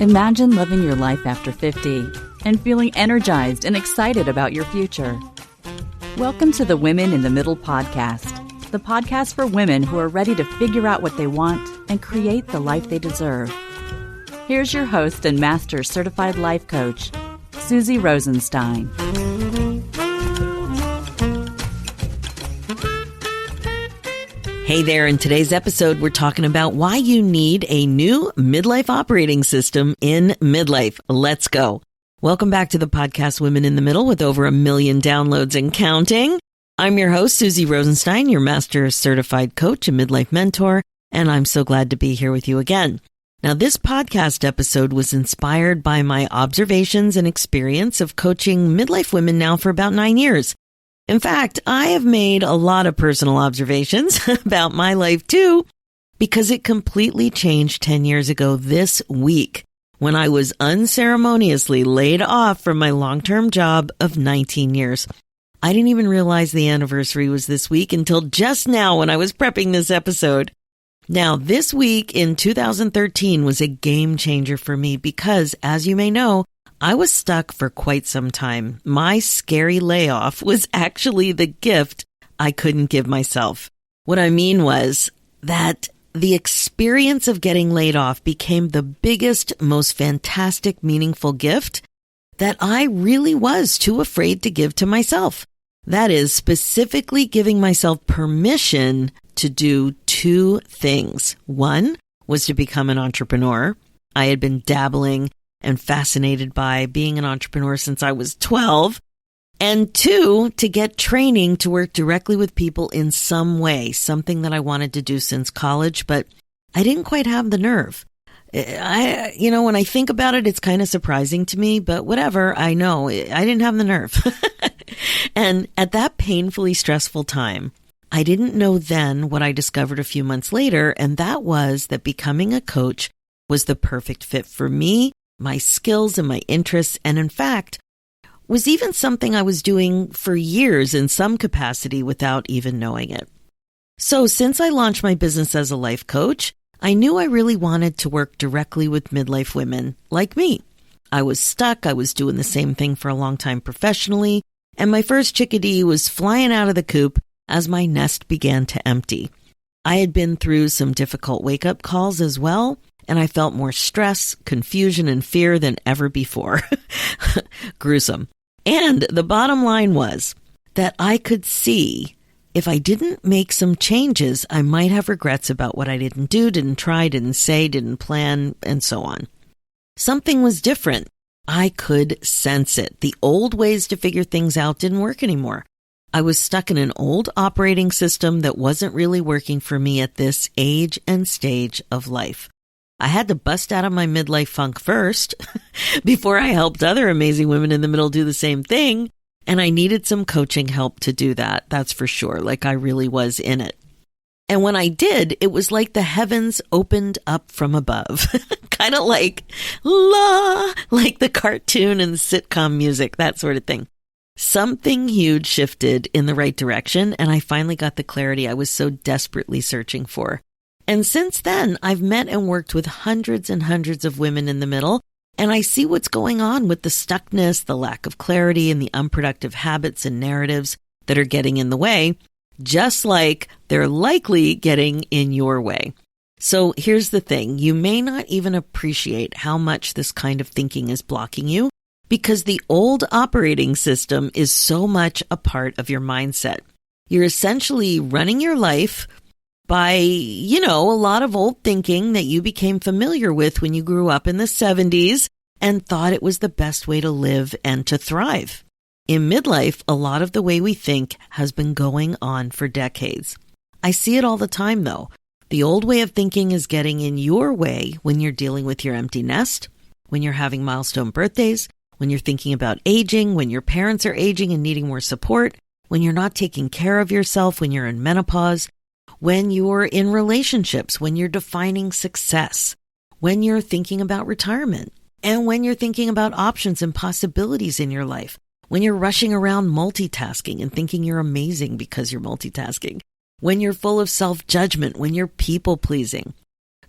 Imagine living your life after 50 and feeling energized and excited about your future. Welcome to the Women in the Middle podcast, the podcast for women who are ready to figure out what they want and create the life they deserve. Here's your host and master certified life coach, Susie Rosenstein. Hey there, in today's episode, we're talking about why you need a new midlife operating system in midlife. Let's go. Welcome back to the podcast Women in the Middle with over 1 million downloads and counting. I'm your host, Susie Rosenstein, your master certified coach and midlife mentor, and I'm so glad to be here with you again. Now, this podcast episode was inspired by my observations and experience of coaching midlife women now for about 9 years. In fact, I have made a lot of personal observations about my life too, because it completely changed 10 years ago this week when I was unceremoniously laid off from my long-term job of 19 years. I didn't even realize the anniversary was this week until just now when I was prepping this episode. Now, this week in 2013 was a game changer for me because, as you may know, I was stuck for quite some time. My scary layoff was actually the gift I couldn't give myself. What I mean was that the experience of getting laid off became the biggest, most fantastic, meaningful gift that I really was too afraid to give to myself. That is, specifically giving myself permission to do two things. One was to become an entrepreneur. I had been dabbling and fascinated by being an entrepreneur since I was 12. And two, to get training to work directly with people in some way, something that I wanted to do since college, but I didn't quite have the nerve. When I think about it, it's kind of surprising to me, but whatever, I know I didn't have the nerve. And at that painfully stressful time, I didn't know then what I discovered a few months later, and that was that becoming a coach was the perfect fit for me, my skills and my interests, and in fact, was even something I was doing for years in some capacity without even knowing it. So since I launched my business as a life coach, I knew I really wanted to work directly with midlife women like me. I was stuck. I was doing the same thing for a long time professionally, and my first chickadee was flying out of the coop as my nest began to empty. I had been through some difficult wake-up calls as well, and I felt more stress, confusion, and fear than ever before. Gruesome. And the bottom line was that I could see if I didn't make some changes, I might have regrets about what I didn't do, didn't try, didn't say, didn't plan, and so on. Something was different. I could sense it. The old ways to figure things out didn't work anymore. I was stuck in an old operating system that wasn't really working for me at this age and stage of life. I had to bust out of my midlife funk first before I helped other amazing women in the middle do the same thing. And I needed some coaching help to do that. That's for sure. Like I really was in it. And when I did, it was like the heavens opened up from above, kind of like like the cartoon and sitcom music, that sort of thing. Something huge shifted in the right direction, and I finally got the clarity I was so desperately searching for. And since then, I've met and worked with hundreds and hundreds of women in the middle, and I see what's going on with the stuckness, the lack of clarity, and the unproductive habits and narratives that are getting in the way, just like they're likely getting in your way. So here's the thing. You may not even appreciate how much this kind of thinking is blocking you because the old operating system is so much a part of your mindset. You're essentially running your life by, a lot of old thinking that you became familiar with when you grew up in the 70s and thought it was the best way to live and to thrive. In midlife, a lot of the way we think has been going on for decades. I see it all the time, though. The old way of thinking is getting in your way when you're dealing with your empty nest, when you're having milestone birthdays, when you're thinking about aging, when your parents are aging and needing more support, when you're not taking care of yourself, when you're in menopause, when you're in relationships, when you're defining success, when you're thinking about retirement, and when you're thinking about options and possibilities in your life, when you're rushing around multitasking and thinking you're amazing because you're multitasking, when you're full of self-judgment, when you're people-pleasing.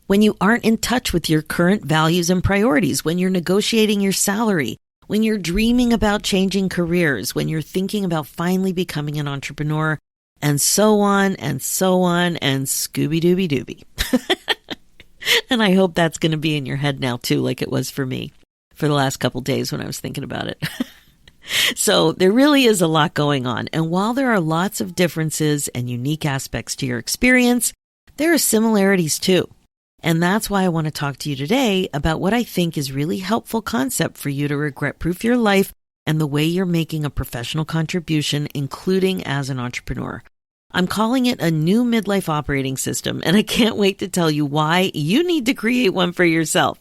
when you aren't in touch with your current values and priorities, when you're negotiating your salary, when you're dreaming about changing careers, when you're thinking about finally becoming an entrepreneur, and so on and so on and Scooby-Dooby-Dooby. And I hope that's going to be in your head now too, like it was for me for the last couple days when I was thinking about it. So there really is a lot going on. And while there are lots of differences and unique aspects to your experience, there are similarities too. And that's why I want to talk to you today about what I think is really helpful concept for you to regret-proof your life and the way you're making a professional contribution, including as an entrepreneur. I'm calling it a new midlife operating system, and I can't wait to tell you why you need to create one for yourself.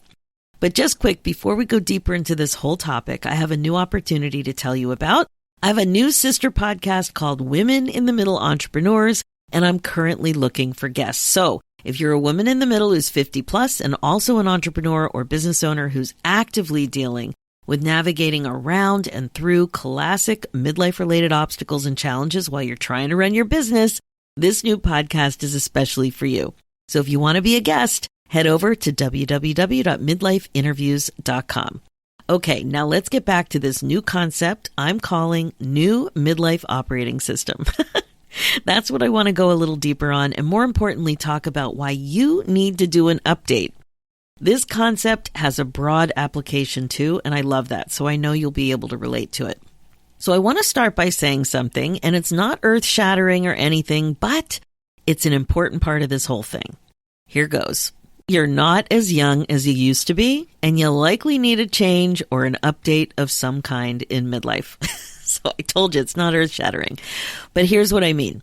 But just quick, before we go deeper into this whole topic, I have a new opportunity to tell you about. I have a new sister podcast called Women in the Middle Entrepreneurs, and I'm currently looking for guests. So if you're a woman in the middle who's 50 plus and also an entrepreneur or business owner who's actively dealing with navigating around and through classic midlife-related obstacles and challenges while you're trying to run your business, this new podcast is especially for you. So if you want to be a guest, head over to www.midlifeinterviews.com. Okay, now let's get back to this new concept I'm calling New Midlife Operating System. That's what I want to go a little deeper on, and more importantly, talk about why you need to do an update. This concept has a broad application too, and I love that, so I know you'll be able to relate to it. So I want to start by saying something, and it's not earth-shattering or anything, but it's an important part of this whole thing. Here goes. You're not as young as you used to be, and you'll likely need a change or an update of some kind in midlife. So I told you it's not earth-shattering. But here's what I mean.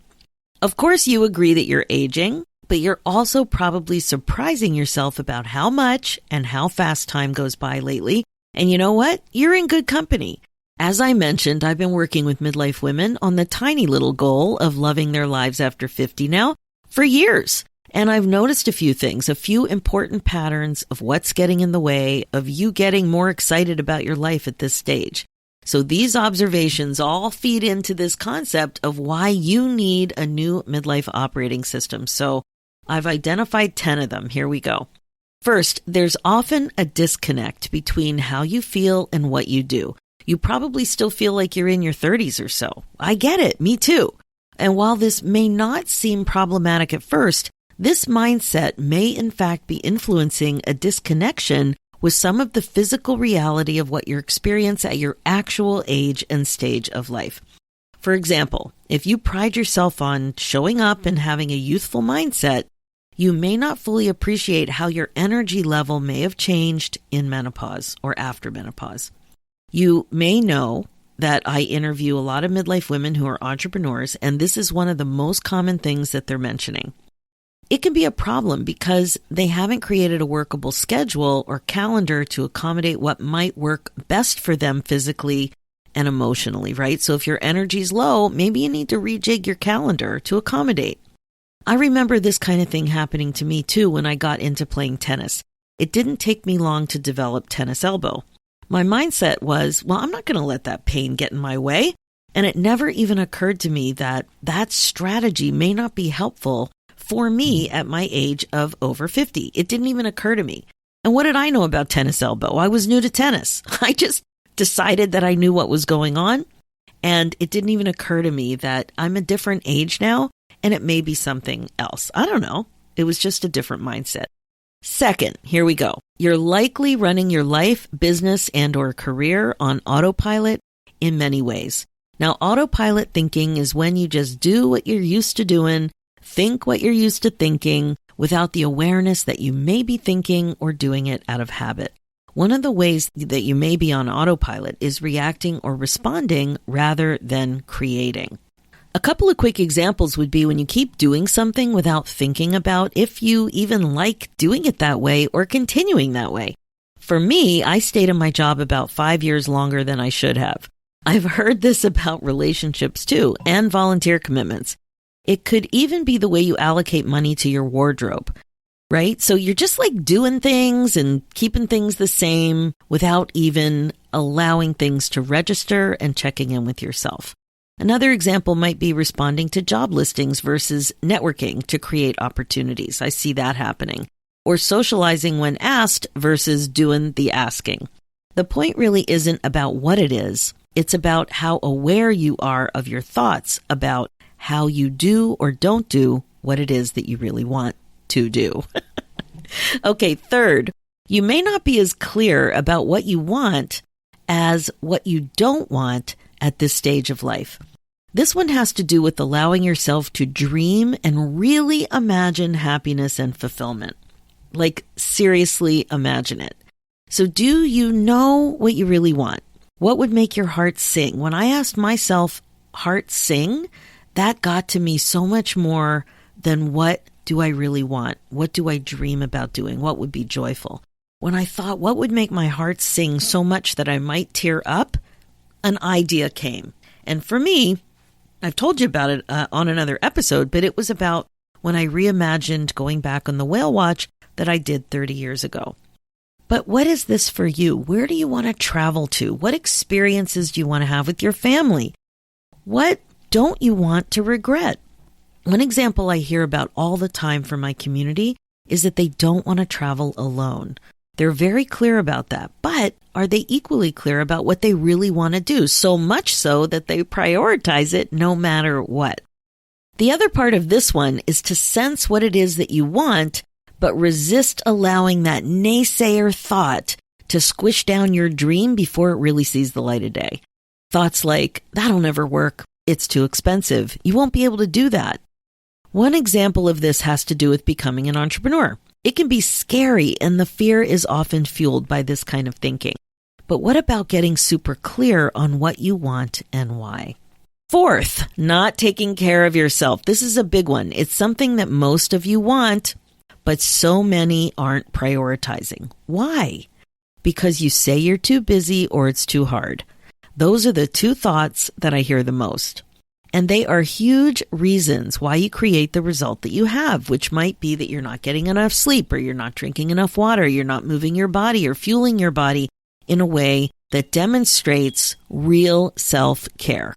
Of course, you agree that you're aging, but you're also probably surprising yourself about how much and how fast time goes by lately. And you know what? You're in good company. As I mentioned, I've been working with midlife women on the tiny little goal of loving their lives after 50 now for years. And I've noticed a few things, a few important patterns of what's getting in the way of you getting more excited about your life at this stage. So these observations all feed into this concept of why you need a new midlife operating system. So I've identified 10 of them. Here we go. First, there's often a disconnect between how you feel and what you do. You probably still feel like you're in your 30s or so. I get it. Me too. And while this may not seem problematic at first, this mindset may in fact be influencing a disconnection with some of the physical reality of what you experience at your actual age and stage of life. For example, if you pride yourself on showing up and having a youthful mindset, you may not fully appreciate how your energy level may have changed in menopause or after menopause. You may know that I interview a lot of midlife women who are entrepreneurs, and this is one of the most common things that they're mentioning. It can be a problem because they haven't created a workable schedule or calendar to accommodate what might work best for them physically and emotionally, right? So if your energy's low, maybe you need to rejig your calendar to accommodate. I remember this kind of thing happening to me too when I got into playing tennis. It didn't take me long to develop tennis elbow. My mindset was, well, I'm not going to let that pain get in my way. And it never even occurred to me that that strategy may not be helpful for me at my age of over 50. It didn't even occur to me. And what did I know about tennis elbow? I was new to tennis. I just decided that I knew what was going on. And it didn't even occur to me that I'm a different age now and it may be something else. I don't know. It was just a different mindset. Second, here we go. You're likely running your life, business, and or career on autopilot in many ways. Now, autopilot thinking is when you just do what you're used to doing, think what you're used to thinking without the awareness that you may be thinking or doing it out of habit. One of the ways that you may be on autopilot is reacting or responding rather than creating. A couple of quick examples would be when you keep doing something without thinking about if you even like doing it that way or continuing that way. For me, I stayed in my job about 5 years longer than I should have. I've heard this about relationships too, and volunteer commitments. It could even be the way you allocate money to your wardrobe, right? So you're just like doing things and keeping things the same without even allowing things to register and checking in with yourself. Another example might be responding to job listings versus networking to create opportunities. I see that happening. or socializing when asked versus doing the asking. The point really isn't about what it is. It's about how aware you are of your thoughts about how you do or don't do what it is that you really want to do. Okay, third, you may not be as clear about what you want as what you don't want at this stage of life. This one has to do with allowing yourself to dream and really imagine happiness and fulfillment. Like, seriously imagine it. So do you know what you really want? What would make your heart sing? When I asked myself, heart sing, that got to me so much more than what do I really want? What do I dream about doing? What would be joyful? When I thought, what would make my heart sing so much that I might tear up? An idea came. And for me, I've told you about it on another episode, but it was about when I reimagined going back on the whale watch that I did 30 years ago. But what is this for you? Where do you want to travel to? What experiences do you want to have with your family? What don't you want to regret? One example I hear about all the time from my community is that they don't want to travel alone. They're very clear about that, but are they equally clear about what they really want to do? So much so that they prioritize it no matter what. The other part of this one is to sense what it is that you want, but resist allowing that naysayer thought to squish down your dream before it really sees the light of day. Thoughts like, that'll never work. It's too expensive. You won't be able to do that. One example of this has to do with becoming an entrepreneur. It can be scary, and the fear is often fueled by this kind of thinking. But what about getting super clear on what you want and why? Fourth, not taking care of yourself. This is a big one. It's something that most of you want, but so many aren't prioritizing. Why? Because you say you're too busy or it's too hard. Those are the two thoughts that I hear the most. And they are huge reasons why you create the result that you have, which might be that you're not getting enough sleep, or you're not drinking enough water, you're not moving your body or fueling your body in a way that demonstrates real self-care.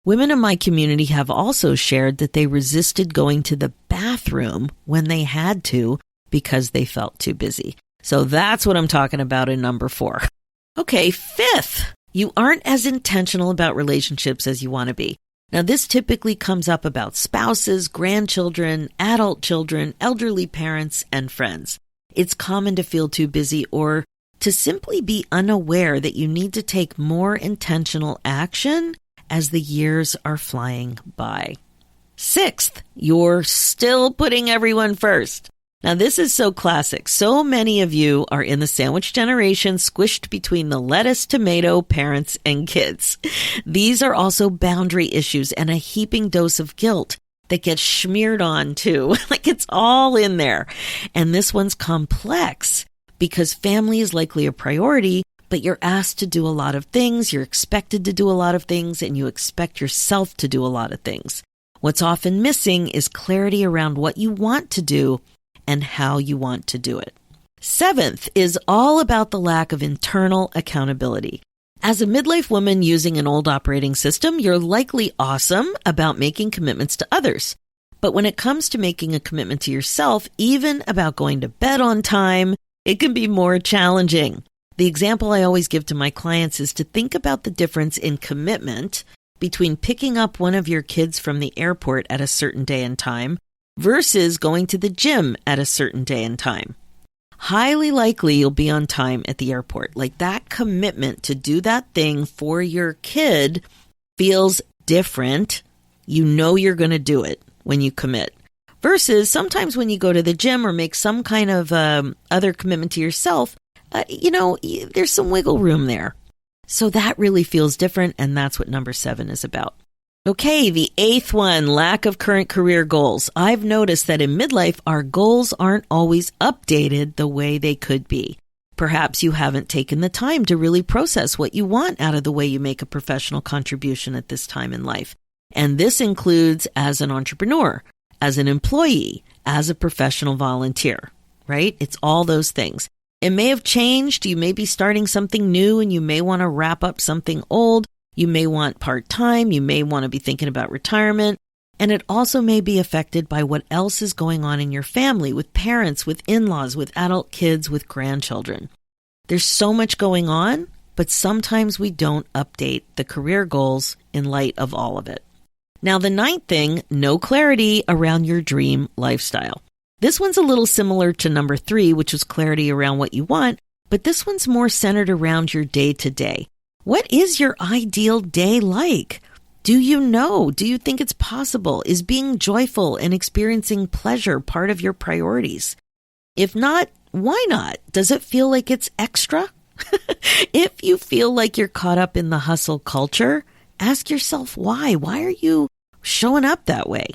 Women in my community have also shared that they resisted going to the bathroom when they had to because they felt too busy. So that's what I'm talking about in number 4. Okay, fifth, you aren't as intentional about relationships as you want to be. Now, this typically comes up about spouses, grandchildren, adult children, elderly parents, and friends. It's common to feel too busy or to simply be unaware that you need to take more intentional action as the years are flying by. Sixth, you're still putting everyone first. Now, this is so classic. So many of you are in the sandwich generation, squished between the lettuce, tomato, parents, and kids. These are also boundary issues and a heaping dose of guilt that gets smeared on too. Like, it's all in there. And this one's complex because family is likely a priority, but you're asked to do a lot of things, you're expected to do a lot of things, and you expect yourself to do a lot of things. What's often missing is clarity around what you want to do and how you want to do it. Seventh is all about the lack of internal accountability. As a midlife woman using an old operating system, you're likely awesome about making commitments to others. But when it comes to making a commitment to yourself, even about going to bed on time, it can be more challenging. The example I always give to my clients is to think about the difference in commitment between picking up one of your kids from the airport at a certain day and time versus going to the gym at a certain day and time. Highly likely you'll be on time at the airport. Like, that commitment to do that thing for your kid feels different. You know you're going to do it when you commit. Versus sometimes when you go to the gym or make some kind of other commitment to yourself, there's some wiggle room there. So that really feels different, and that's what number 7 is about. Okay, the 8th one, lack of current career goals. I've noticed that in midlife, our goals aren't always updated the way they could be. Perhaps you haven't taken the time to really process what you want out of the way you make a professional contribution at this time in life. And this includes as an entrepreneur, as an employee, as a professional volunteer, right? It's all those things. It may have changed. You may be starting something new and you may want to wrap up something old. You may want part-time. You may want to be thinking about retirement. And it also may be affected by what else is going on in your family, with parents, with in-laws, with adult kids, with grandchildren. There's so much going on, but sometimes we don't update the career goals in light of all of it. Now, the ninth thing, no clarity around your dream lifestyle. This one's a little similar to number 3, which was clarity around what you want, but this one's more centered around your day-to-day. What is your ideal day like? Do you know? Do you think it's possible? Is being joyful and experiencing pleasure part of your priorities? If not, why not? Does it feel like it's extra? If you feel like you're caught up in the hustle culture, ask yourself why. Why are you showing up that way?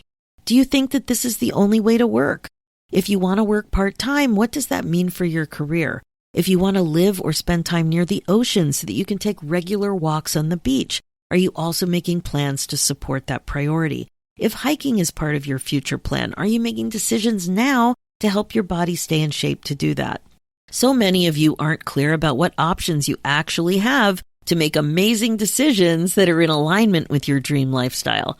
Do you think that this is the only way to work? If you want to work part-time, what does that mean for your career? If you want to live or spend time near the ocean so that you can take regular walks on the beach, are you also making plans to support that priority? If hiking is part of your future plan, are you making decisions now to help your body stay in shape to do that? So many of you aren't clear about what options you actually have to make amazing decisions that are in alignment with your dream lifestyle.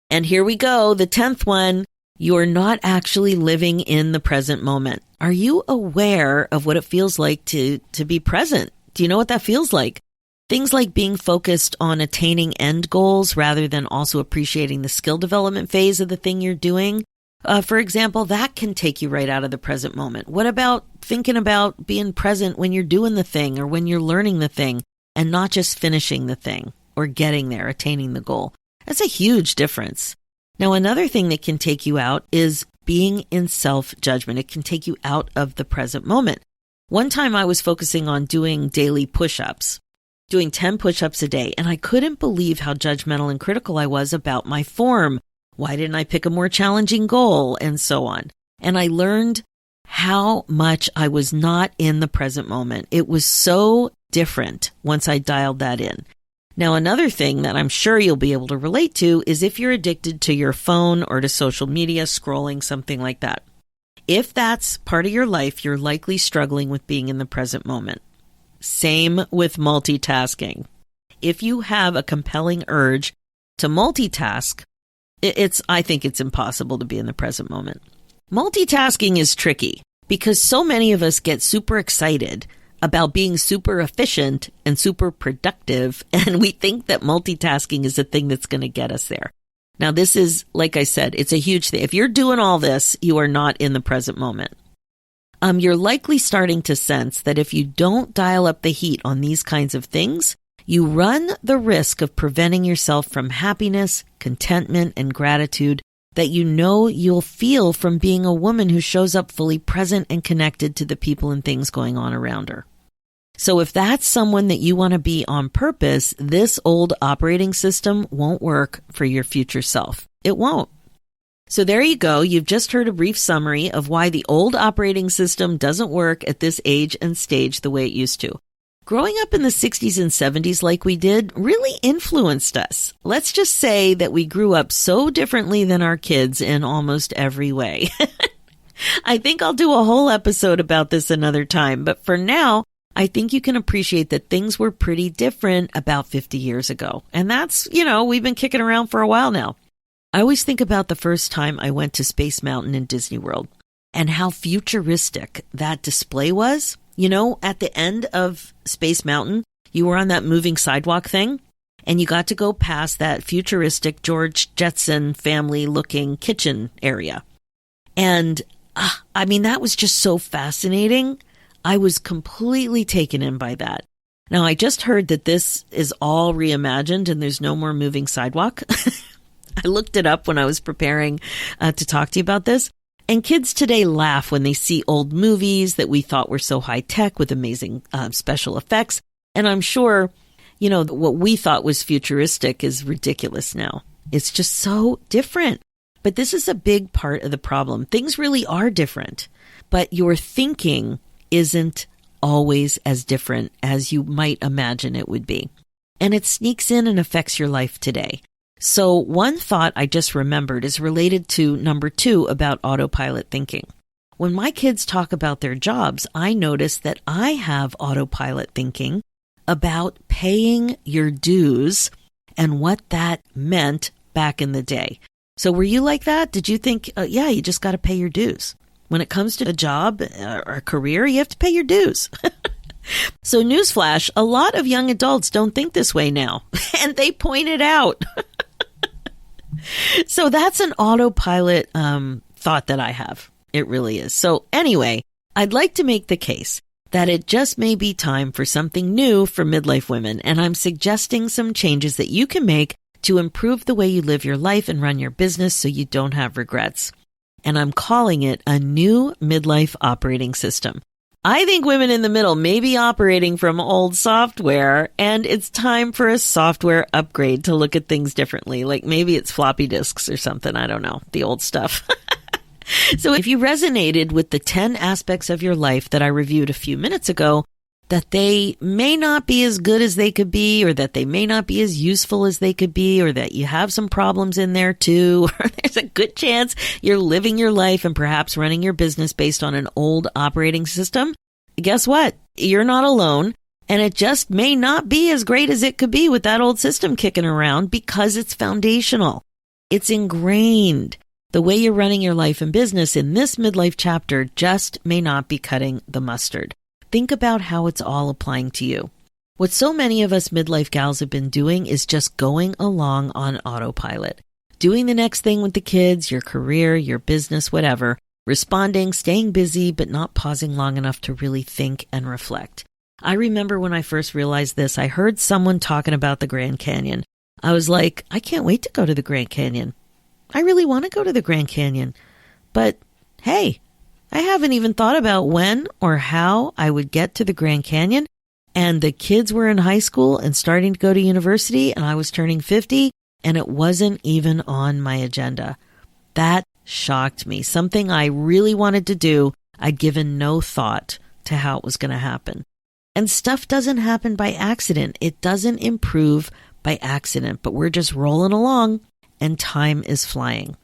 And here we go, the 10th one. You're not actually living in the present moment. Are you aware of what it feels like to be present? Do you know what that feels like? Things like being focused on attaining end goals rather than also appreciating the skill development phase of the thing you're doing. For example, that can take you right out of the present moment. What about thinking about being present when you're doing the thing or when you're learning the thing and not just finishing the thing or getting there, attaining the goal? That's a huge difference. Now, another thing that can take you out is being in self-judgment. It can take you out of the present moment. One time I was focusing on doing daily push-ups, doing 10 push-ups a day, and I couldn't believe how judgmental and critical I was about my form. Why didn't I pick a more challenging goal? And so on. And I learned how much I was not in the present moment. It was so different once I dialed that in. Now, another thing that I'm sure you'll be able to relate to is if you're addicted to your phone or to social media, scrolling, something like that. If that's part of your life, you're likely struggling with being in the present moment. Same with multitasking. If you have a compelling urge to multitask, I think it's impossible to be in the present moment. Multitasking is tricky because so many of us get super excited about being super efficient and super productive, and we think that multitasking is the thing that's going to get us there. Now, this is, like I said, it's a huge thing. If you're doing all this, you are not in the present moment. You're likely starting to sense that if you don't dial up the heat on these kinds of things, you run the risk of preventing yourself from happiness, contentment, and gratitude that you know you'll feel from being a woman who shows up fully present and connected to the people and things going on around her. So if that's someone that you want to be on purpose, this old operating system won't work for your future self. It won't. So there you go. You've just heard a brief summary of why the old operating system doesn't work at this age and stage the way it used to. Growing up in the 60s and 70s like we did really influenced us. Let's just say that we grew up so differently than our kids in almost every way. I think I'll do a whole episode about this another time, but for now, I think you can appreciate that things were pretty different about 50 years ago. And that's, we've been kicking around for a while now. I always think about the first time I went to Space Mountain in Disney World and how futuristic that display was. At the end of Space Mountain, you were on that moving sidewalk thing and you got to go past that futuristic George Jetson family looking kitchen area. And that was just so fascinating. I was completely taken in by that. Now, I just heard that this is all reimagined and there's no more moving sidewalk. I looked it up when I was preparing to talk to you about this. And kids today laugh when they see old movies that we thought were so high tech with amazing special effects. And I'm sure, what we thought was futuristic is ridiculous now. It's just so different. But this is a big part of the problem. Things really are different, but your thinking isn't always as different as you might imagine it would be. And it sneaks in and affects your life today. So one thought I just remembered is related to number 2 about autopilot thinking. When my kids talk about their jobs, I notice that I have autopilot thinking about paying your dues and what that meant back in the day. So were you like that? Did you think, yeah, you just got to pay your dues? When it comes to a job or a career, you have to pay your dues. So newsflash, a lot of young adults don't think this way now, and they point it out. So that's an autopilot thought that I have. It really is. So anyway, I'd like to make the case that it just may be time for something new for midlife women, and I'm suggesting some changes that you can make to improve the way you live your life and run your business so you don't have regrets. And I'm calling it a new midlife operating system. I think women in the middle may be operating from old software, and it's time for a software upgrade to look at things differently. Like maybe it's floppy disks or something. I don't know. The old stuff. So if you resonated with the 10 aspects of your life that I reviewed a few minutes ago, that they may not be as good as they could be, or that they may not be as useful as they could be, or that you have some problems in there too, or there's a good chance you're living your life and perhaps running your business based on an old operating system, guess what? You're not alone, and it just may not be as great as it could be with that old system kicking around because it's foundational. It's ingrained. The way you're running your life and business in this midlife chapter just may not be cutting the mustard. Think about how it's all applying to you. What so many of us midlife gals have been doing is just going along on autopilot, doing the next thing with the kids, your career, your business, whatever, responding, staying busy, but not pausing long enough to really think and reflect. I remember when I first realized this, I heard someone talking about the Grand Canyon. I was like, I can't wait to go to the Grand Canyon. I really want to go to the Grand Canyon. But hey, I haven't even thought about when or how I would get to the Grand Canyon, and the kids were in high school and starting to go to university, and I was turning 50, and it wasn't even on my agenda. That shocked me. Something I really wanted to do, I'd given no thought to how it was going to happen. And stuff doesn't happen by accident. It doesn't improve by accident, but we're just rolling along, and time is flying.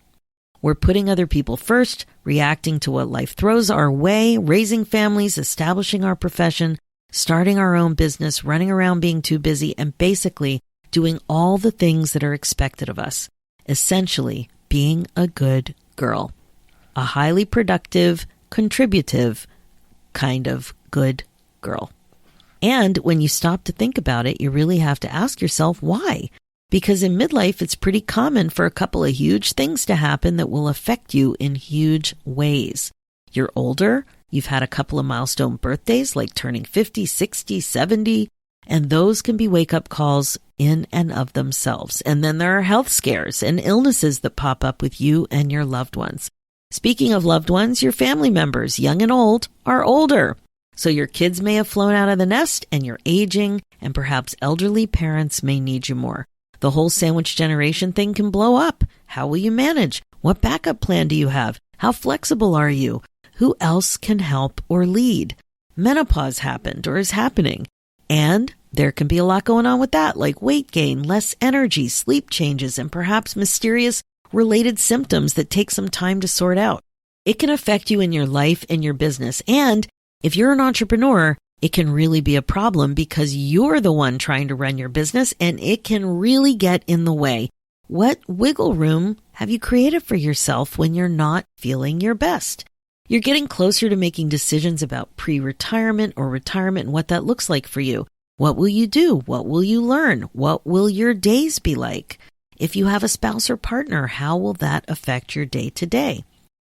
We're putting other people first, reacting to what life throws our way, raising families, establishing our profession, starting our own business, running around being too busy, and basically doing all the things that are expected of us. Essentially, being a good girl. A highly productive, contributive kind of good girl. And when you stop to think about it, you really have to ask yourself why. Because in midlife, it's pretty common for a couple of huge things to happen that will affect you in huge ways. You're older, you've had a couple of milestone birthdays like turning 50, 60, 70, and those can be wake-up calls in and of themselves. And then there are health scares and illnesses that pop up with you and your loved ones. Speaking of loved ones, your family members, young and old, are older. So your kids may have flown out of the nest and you're aging, and perhaps elderly parents may need you more. The whole sandwich generation thing can blow up. How will you manage? What backup plan do you have? How flexible are you? Who else can help or lead? Menopause happened or is happening. And there can be a lot going on with that, like weight gain, less energy, sleep changes, and perhaps mysterious related symptoms that take some time to sort out. It can affect you in your life and your business. And if you're an entrepreneur, it can really be a problem because you're the one trying to run your business, and it can really get in the way. What wiggle room have you created for yourself when you're not feeling your best? You're getting closer to making decisions about pre-retirement or retirement and what that looks like for you. What will you do? What will you learn? What will your days be like? If you have a spouse or partner, how will that affect your day-to-day?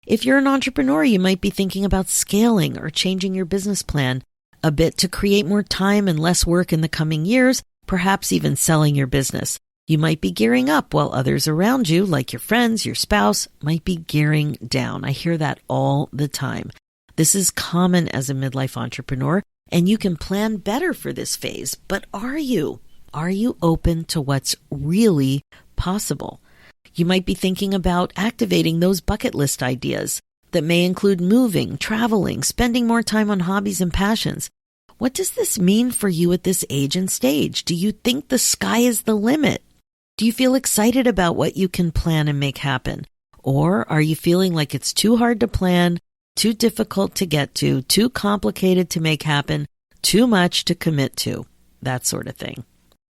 If you're an entrepreneur, you might be thinking about scaling or changing your business plan a bit to create more time and less work in the coming years, perhaps even selling your business. You might be gearing up while others around you, like your friends, your spouse, might be gearing down. I hear that all the time. This is common as a midlife entrepreneur, and you can plan better for this phase. But are you? Are you open to what's really possible? You might be thinking about activating those bucket list ideas that may include moving, traveling, spending more time on hobbies and passions. What does this mean for you at this age and stage? Do you think the sky is the limit? Do you feel excited about what you can plan and make happen? Or are you feeling like it's too hard to plan, too difficult to get to, too complicated to make happen, too much to commit to? That sort of thing.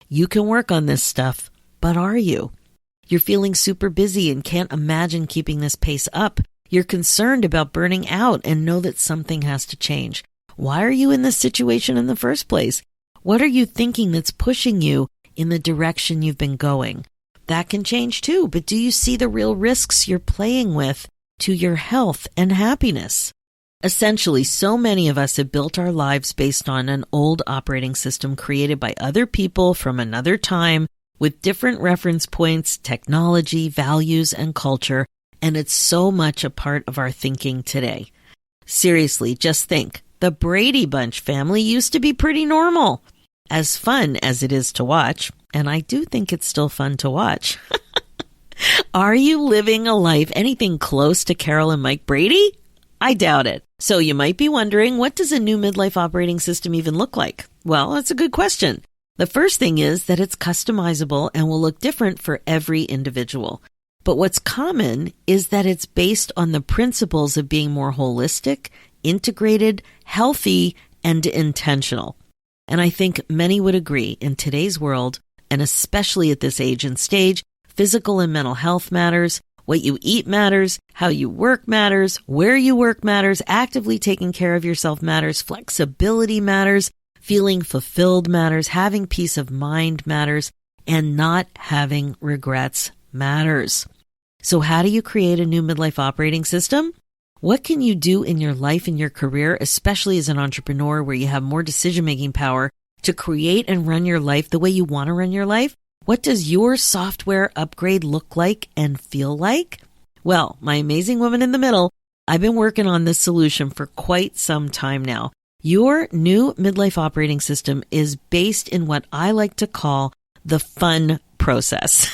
You can work on this stuff, but are you? You're feeling super busy and can't imagine keeping this pace up. You're concerned about burning out and know that something has to change. Why are you in this situation in the first place? What are you thinking that's pushing you in the direction you've been going? That can change too, but do you see the real risks you're playing with to your health and happiness? Essentially, so many of us have built our lives based on an old operating system created by other people from another time with different reference points, technology, values, and culture, and it's so much a part of our thinking today. Seriously, just think. The Brady Bunch family used to be pretty normal. As fun as it is to watch, and I do think it's still fun to watch. Are you living a life anything close to Carol and Mike Brady? I doubt it. So you might be wondering, what does a new midlife operating system even look like? Well, that's a good question. The first thing is that it's customizable and will look different for every individual. But what's common is that it's based on the principles of being more holistic, integrated, healthy, and intentional. And I think many would agree in today's world, and especially at this age and stage, physical and mental health matters, what you eat matters, how you work matters, where you work matters, actively taking care of yourself matters, flexibility matters, feeling fulfilled matters, having peace of mind matters, and not having regrets matters. So how do you create a new midlife operating system? What can you do in your life and your career, especially as an entrepreneur where you have more decision-making power to create and run your life the way you want to run your life? What does your software upgrade look like and feel like? Well, my amazing woman in the middle, I've been working on this solution for quite some time now. Your new midlife operating system is based in what I like to call the fun process.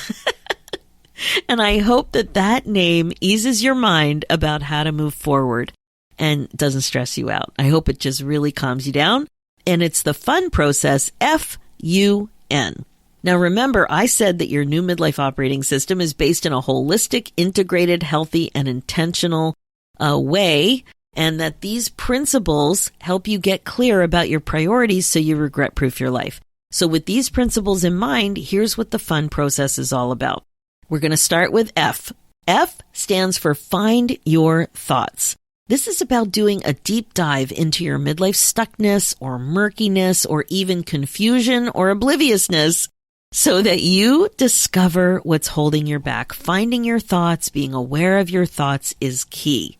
And I hope that that name eases your mind about how to move forward and doesn't stress you out. I hope it just really calms you down. And it's the fun process, F-U-N. Now remember, I said that your new midlife operating system is based in a holistic, integrated, healthy, and intentional way, and that these principles help you get clear about your priorities so you regret-proof your life. So with these principles in mind, here's what the fun process is all about. We're going to start with F. F stands for Find Your Thoughts. This is about doing a deep dive into your midlife stuckness or murkiness or even confusion or obliviousness so that you discover what's holding you back. Finding your thoughts, being aware of your thoughts is key.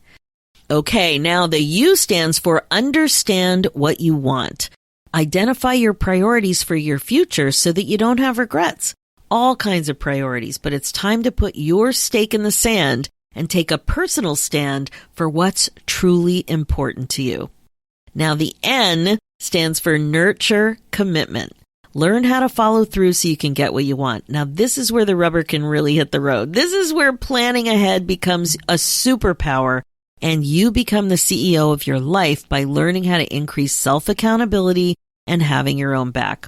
Okay, now the U stands for Understand What You Want. Identify your priorities for your future so that you don't have regrets. All kinds of priorities, but it's time to put your stake in the sand and take a personal stand for what's truly important to you. Now the N stands for Nurture Commitment. Learn how to follow through so you can get what you want. Now this is where the rubber can really hit the road. This is where planning ahead becomes a superpower and you become the CEO of your life by learning how to increase self-accountability and having your own back.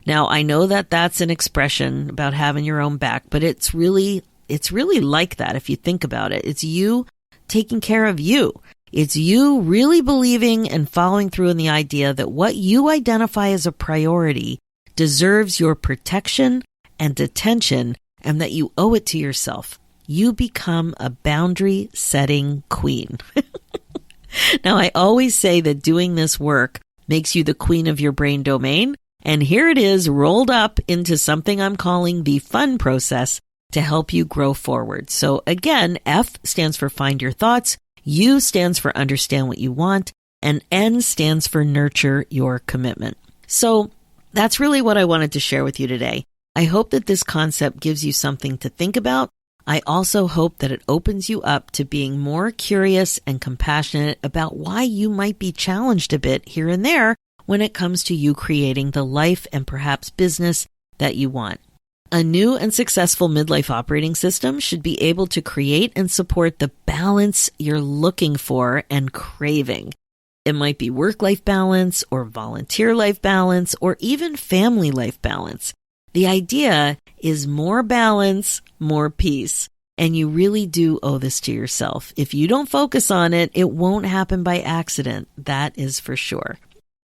Now, I know that that's an expression about having your own back, but it's really like that if you think about it. It's you taking care of you. It's you really believing and following through in the idea that what you identify as a priority deserves your protection and attention and that you owe it to yourself. You become a boundary-setting queen. Now, I always say that doing this work makes you the queen of your brain domain. And here it is rolled up into something I'm calling the fun process to help you grow forward. So again, F stands for Find Your Thoughts, U stands for Understand What You Want, and N stands for Nurture Your Commitment. So that's really what I wanted to share with you today. I hope that this concept gives you something to think about. I also hope that it opens you up to being more curious and compassionate about why you might be challenged a bit here and there when it comes to you creating the life and perhaps business that you want. A new and successful midlife operating system should be able to create and support the balance you're looking for and craving. It might be work-life balance or volunteer life balance or even family life balance. The idea is more balance, more peace. And you really do owe this to yourself. If you don't focus on it, it won't happen by accident. That is for sure.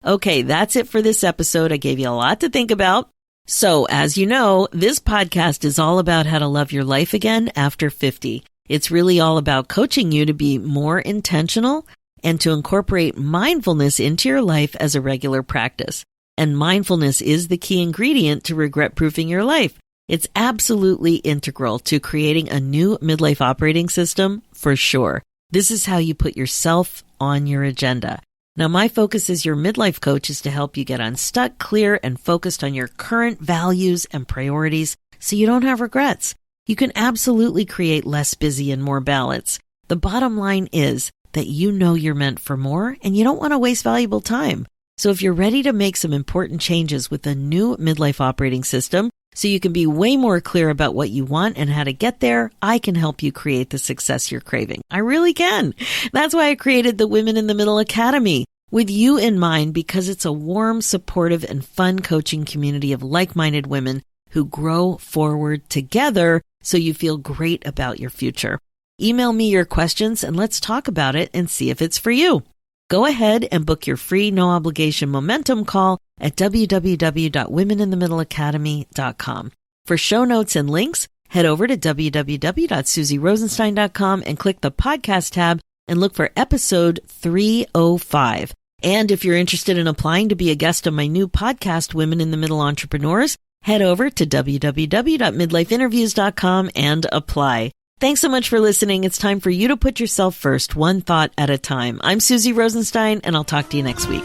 Okay, that's it for this episode. I gave you a lot to think about. So, as you know, this podcast is all about how to love your life again after 50. It's really all about coaching you to be more intentional and to incorporate mindfulness into your life as a regular practice. And mindfulness is the key ingredient to regret-proofing your life. It's absolutely integral to creating a new midlife operating system for sure. This is how you put yourself on your agenda. Now, my focus as your midlife coach is to help you get unstuck, clear, and focused on your current values and priorities so you don't have regrets. You can absolutely create less busy and more balance. The bottom line is that you know you're meant for more and you don't want to waste valuable time. So if you're ready to make some important changes with a new midlife operating system so you can be way more clear about what you want and how to get there, I can help you create the success you're craving. I really can. That's why I created the Women in the Middle Academy with you in mind, because it's a warm, supportive, and fun coaching community of like-minded women who grow forward together so you feel great about your future. Email me your questions and let's talk about it and see if it's for you. Go ahead and book your free no-obligation momentum call at www.womeninthemiddleacademy.com. For show notes and links, head over to www.susierosenstein.com and click the podcast tab and look for episode 305. And if you're interested in applying to be a guest on my new podcast, Women in the Middle Entrepreneurs, head over to www.midlifeinterviews.com and apply. Thanks so much for listening. It's time for you to put yourself first, one thought at a time. I'm Susie Rosenstein, and I'll talk to you next week.